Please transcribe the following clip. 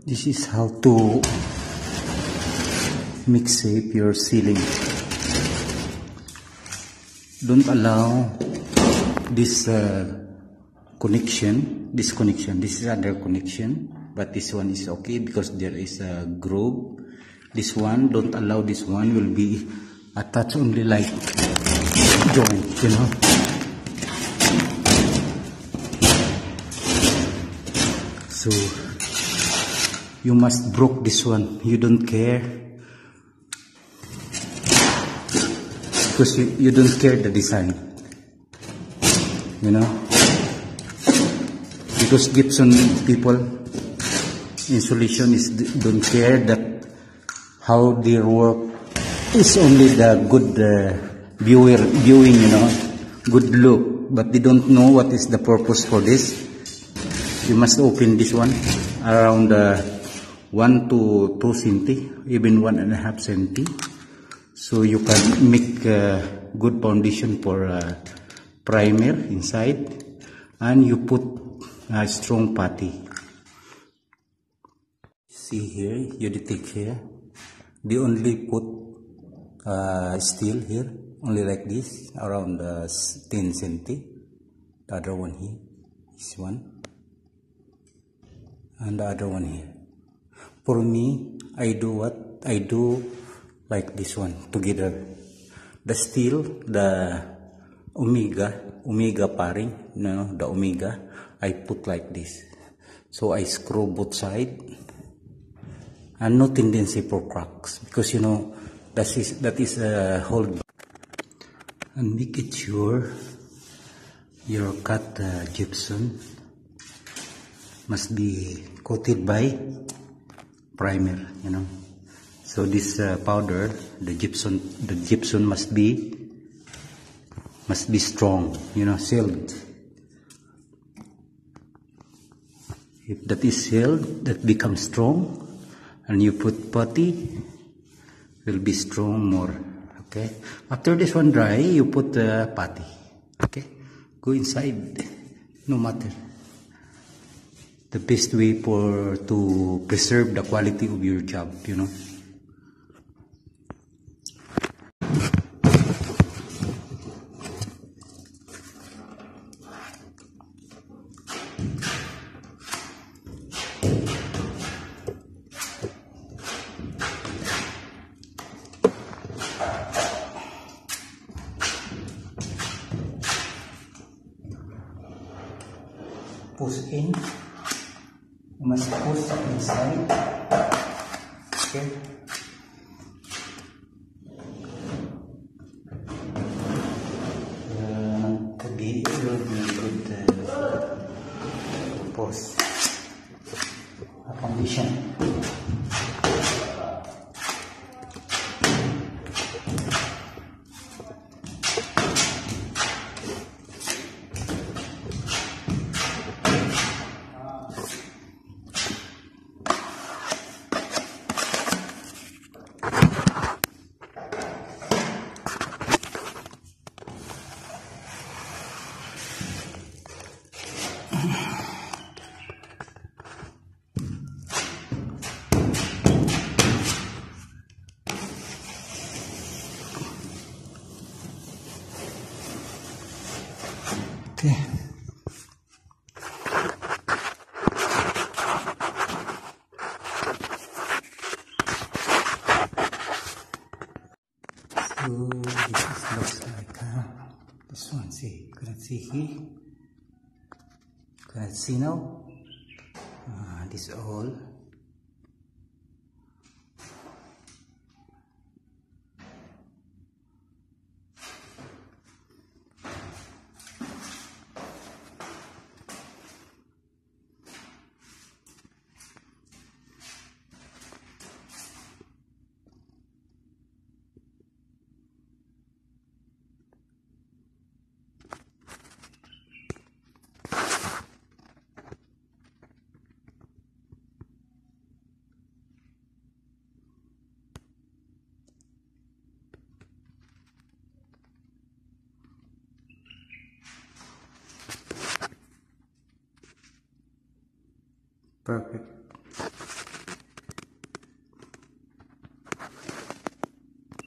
This is how to mix shape your ceiling. Don't allow this connection. This is other connection, but this one is okay because there is a groove. This one, don't allow this one, will be attached only like joint, you know. So you must broke this one. You don't care because you don't care the design, you know, because Gibson people insulation is don't care that how their work is only the good viewing, you know, good look, but they don't know what is the purpose for this. You must open this one around 1 to 2 cm, even 1.5 cm, so you can make a good foundation for primer inside, and you put a strong putty. See here, you detect here, they only put steel here, only like this, around 10 cm. The other one here, this one, and the other one here. For me, I do what? I do like this one together. The steel, the omega paring, no, the omega, I put like this. So I screw both sides, and no tendency for cracks, because you know that is a hold. And make it sure your cut gypsum must be coated by primer, you know. So this powder, the gypsum must be strong, you know, sealed. If that is sealed, that becomes strong, and you put putty, will be strong more. Okay. After this one dry, you put putty. Okay. Go inside, no matter. The best way to preserve the quality of your job, you know. Push in. You must push inside. Okay. Could be good post foundation. Okay. So this looks like this one. See, cannot see here. Cannot see now. This all. Perfect.